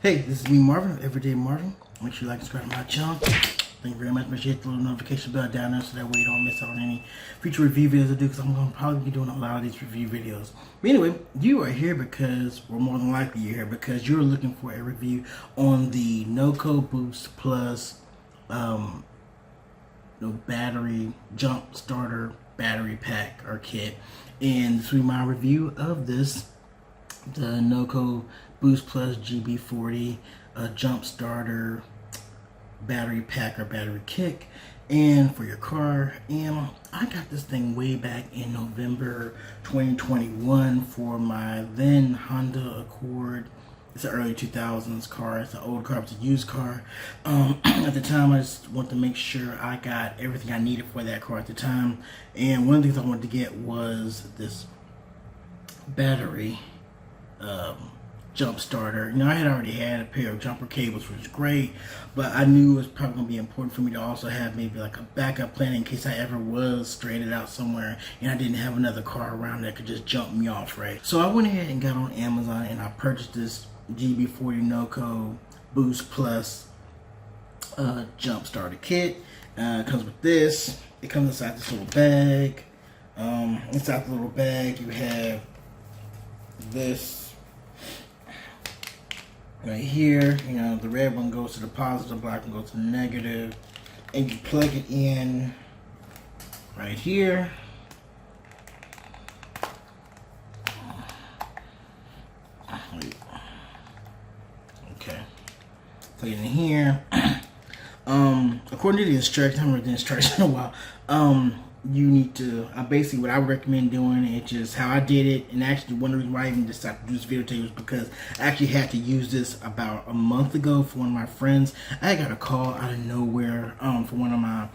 Hey, this is me, Marvin, Everyday Marvin. Make sure you like and subscribe to my channel. Thank you very much. Make sure you hit the little notification bell down there so that way you don't miss out on any future review videos I do, because I'm going to probably be doing a lot of these review videos. But anyway, you are here because, or more than likely you're here because you're looking for a review on the NOCO Boost Plus battery jump starter battery pack or kit. And this will be my review of this, the NOCO Boost Plus GB40 jump starter battery pack or battery kick and for your car. And I got this thing way back in November 2021 for my then Honda Accord. It's an early 2000s car. It's an old car. It's a used car. At the time, I just wanted to make sure I got everything I needed for that car at the time. And one of the things I wanted to get was this battery jump starter. You know, I had already had a pair of jumper cables, which was great, but I knew it was probably going to be important for me to also have maybe like a backup plan in case I ever was stranded out somewhere and I didn't have another car around that could just jump me off, right? So I went ahead and got on Amazon and I purchased this GB40 NOCO Boost Plus jump starter kit. It comes with this. It comes inside this little bag. Inside the little bag you have this right here. You know, the red one goes to the positive, the black one goes to the negative, and you plug it in right here. Okay, plug it in here. According to the instructions, I haven't read the instructions in a while. You need to, basically what I recommend doing, it's just how I did it. And actually one of the reasons why I even decided to do this video today was because I actually had to use this about a month ago for one of my friends. I got a call out of nowhere for one of my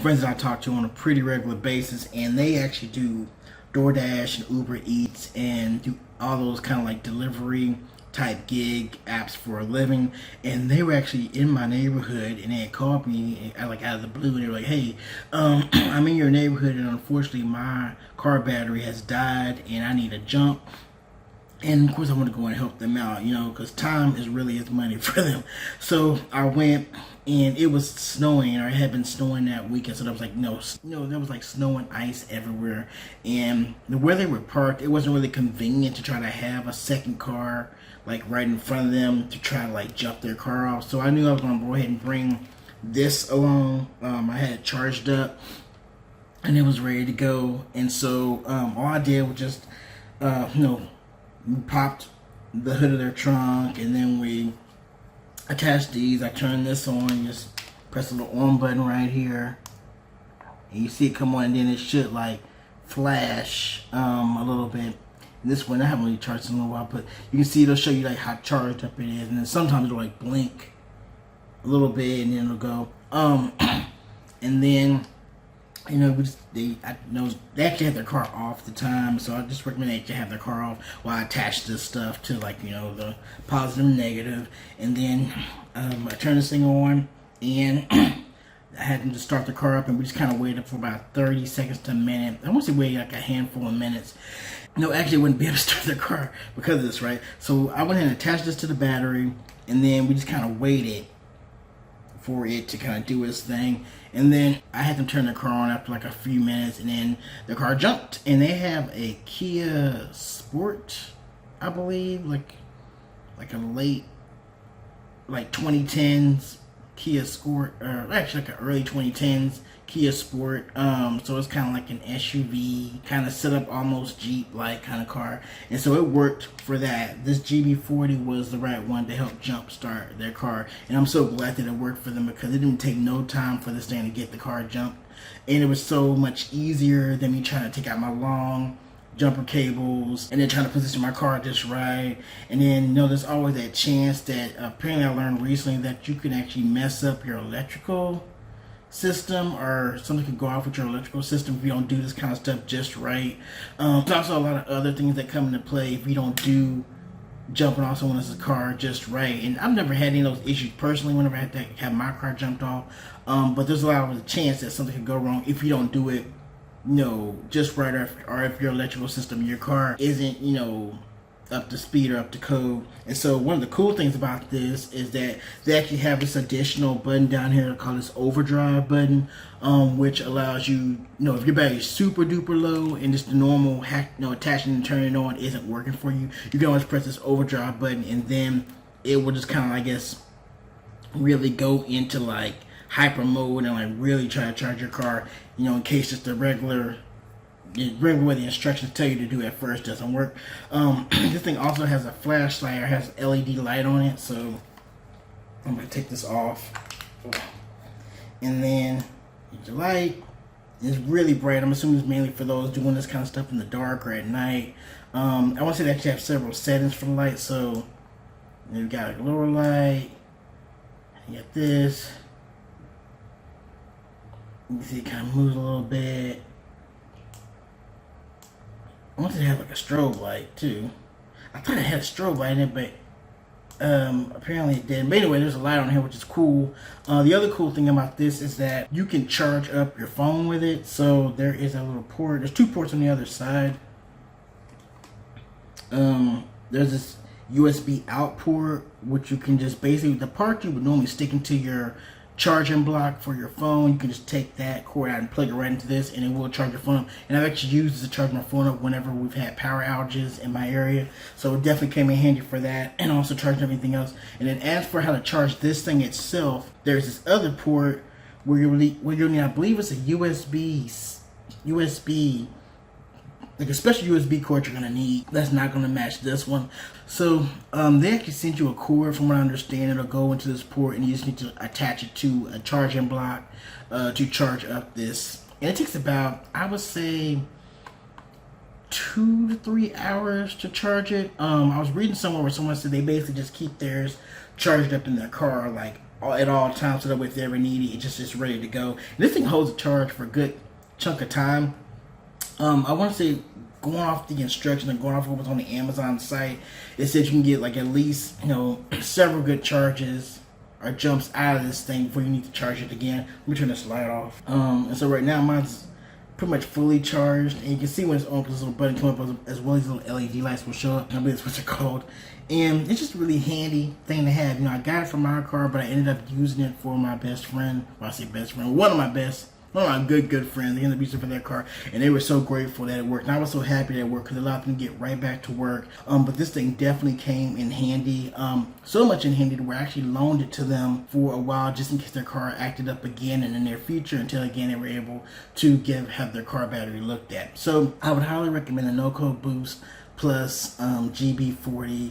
friends that I talk to on a pretty regular basis, and they actually do DoorDash and Uber Eats and do all those kind of like delivery type gig apps for a living. And they were actually in my neighborhood and they had called me like out of the blue, and they were like, hey, I'm in your neighborhood and unfortunately my car battery has died and I need a jump. And of course I want to go and help them out, you know, because time is really is money for them. So I went, and it was snowing, or it had been snowing that weekend. So there was like no, there was like snow and ice everywhere. And where they were parked, it wasn't really convenient to try to have a second car like right in front of them to try to like jump their car off. So I knew I was going to go ahead and bring this along. I had it charged up and it was ready to go. And so all I did was just, we popped the hood of their trunk, and then we attached these. I turned this on, just press the little on button right here, and you see it come on, and then it should like flash a little bit. And this one I haven't really charged in a while, but you can see it'll show you like how charged up it is, and then sometimes it'll like blink a little bit and then it'll go. And then, you know, they actually had their car off at the time, so I just recommend they actually have their car off while I attach this stuff to, like, you know, the positive and negative. And then I turned this thing on, and I had them to start the car up, and we just kind of waited for about 30 seconds to a minute. I want to say wait like a handful of minutes. No, actually, I wouldn't be able to start the car because of this, right? So I went ahead and attached this to the battery, and then we just kind of waited for it to kind of do its thing. And then I had them turn the car on after like a few minutes, and then the car jumped. And they have a Kia Sport, I believe, like a late, like 2010s Kia Sport, or actually like an early 2010s Kia Sport. So it's kind of like an SUV, kind of set up almost Jeep-like kind of car. And so it worked for that. This GB40 was the right one to help jumpstart their car. And I'm so glad that it worked for them, because it didn't take no time for this thing to get the car jumped. And it was so much easier than me trying to take out my long jumper cables and then trying to position my car just right. And then, you know, there's always that chance that apparently I learned recently that you can actually mess up your electrical system, or something could go off with your electrical system if you don't do this kind of stuff just right. There's also a lot of other things that come into play if you don't do jumping off someone else's car just right. And I've never had any of those issues personally whenever I had to have my car jumped off, but there's a lot of a chance that something could go wrong if you don't do it, you know, just right, or if your electrical system, your car isn't, you know, up to speed or up to code. And so one of the cool things about this is that they actually have this additional button down here called this overdrive button, which allows you, if your battery is super duper low and just the normal attaching and turning it on isn't working for you, you can always press this overdrive button, and then it will just kind of, I guess, really go into like hyper mode and like really try to charge your car, in case just the regular way the instructions tell you to do at first doesn't work. This thing also has a flashlight, or has LED light on it, so I'm gonna take this off, and then your light is really bright. I'm assuming it's mainly for those doing this kind of stuff in the dark or at night. I want to say they actually have several settings for the light. So you've got a lower light, you got this, you can see it kind of moves a little bit. I wanted to have like a strobe light too. I thought it had a strobe light in it, but apparently it didn't. But anyway, there's a light on here, which is cool. The other cool thing about this is that you can charge up your phone with it. So there is a little port. There's 2 ports on the other side. There's this USB out port, which you can just basically, the part you would normally stick into your charging block for your phone, you can just take that cord out and plug it right into this, and it will charge your phone up. And I've actually used this to charge my phone up whenever we've had power outages in my area, so it definitely came in handy for that, and also charging everything else. And then as for how to charge this thing itself, there's this other port where you'll need, I believe it's a USB, like a special USB cord you're gonna need. That's not gonna match this one. So they actually send you a cord, from what I understand. It'll go into this port, and you just need to attach it to a charging block to charge up this. And it takes about, I would say, 2 to 3 hours to charge it. I was reading somewhere where someone said they basically just keep theirs charged up in their car, like at all times, so that way if they ever need it, it's just ready to go. And this thing holds a charge for a good chunk of time. I want to say, going off the instructions and going off what was on the Amazon site, it said you can get like at least, several good charges or jumps out of this thing before you need to charge it again. Let me turn this light off. And so right now mine's pretty much fully charged, and you can see when it's on, because this little button come up, as well as little LED lights will show up. I believe that's what they're called. And it's just a really handy thing to have. I got it for my car, but I ended up using it for my best friend. Well, I say best friend, one of my good friends. They ended up using it for their car, and they were so grateful that it worked. And I was so happy that it worked, because it allowed them to get right back to work. But this thing definitely came in handy, so much in handy to where I actually loaned it to them for a while, just in case their car acted up again in the near future, until again they were able to have their car battery looked at. So I would highly recommend the NOCO Boost Plus GB40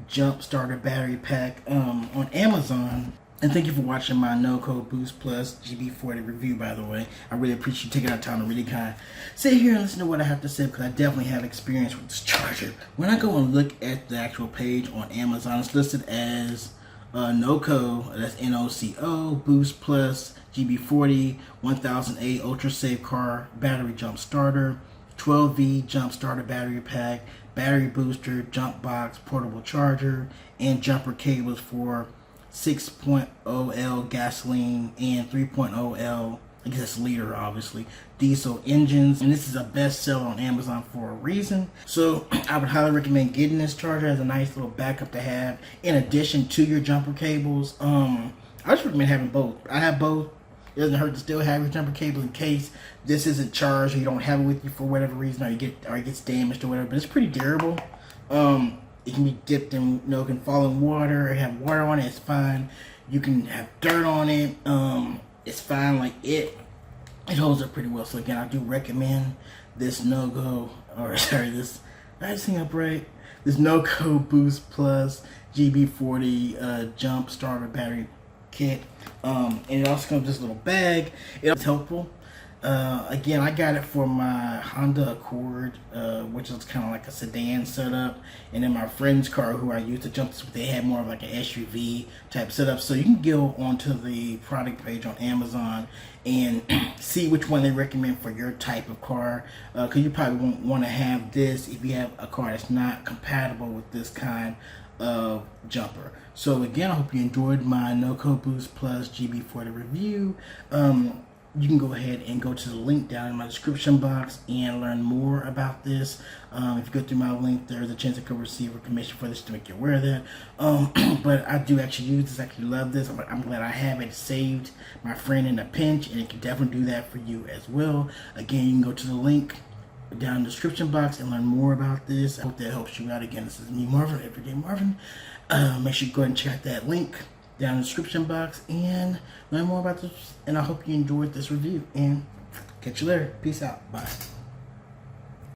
Jump Starter Battery Pack on Amazon. And thank you for watching my NOCO Boost Plus GB40 review, by the way. I really appreciate you taking out time to really kind of sit here and listen to what I have to say, because I definitely have experience with this charger. When I go and look at the actual page on Amazon, it's listed as NOCO, that's NOCO Boost Plus GB40 1008 UltraSafe Car Battery Jump Starter, 12V Jump Starter Battery Pack, Battery Booster, Jump Box, Portable Charger, and jumper cables for 6.0L gasoline and 3.0L, I guess it's liter, obviously, diesel engines. And this is a bestseller on Amazon for a reason. So I would highly recommend getting this charger as a nice little backup to have in addition to your jumper cables. I just recommend having both. I have both. It doesn't hurt to still have your jumper cable in case this isn't charged or you don't have it with you for whatever reason, or it gets damaged or whatever. But it's pretty durable. It can be dipped in, can fall in water or have water on it. It's fine. You can have dirt on it. It's fine. Like it holds up pretty well. So again, I do recommend this NOCO, this NOCO Boost Plus GB40 Jump Starter Battery Kit. And it also comes with this little bag. It's helpful. Again, I got it for my Honda Accord, which is kind of like a sedan setup, and then my friend's car, who I used to jump this with, they had more of like an SUV type setup. So you can go onto the product page on Amazon and see which one they recommend for your type of car, because you probably won't want to have this if you have a car that's not compatible with this kind of jumper. So again, I hope you enjoyed my NOCO Boost Plus GB40 review. you can go ahead and go to the link down in my description box and learn more about this. If you go through my link, there's a chance I could receive a commission for this to make you aware of that. But I do actually use this, I actually love this. I'm glad I have it. Saved my friend in a pinch, and it can definitely do that for you as well. Again, you can go to the link down in the description box and learn more about this. I hope that helps you out. Again, this is me, Marvin, Everyday Marvin. Make sure you go ahead and check out that link down in the description box and learn more about this. And I hope you enjoyed this review, and catch you later. Peace out. Bye.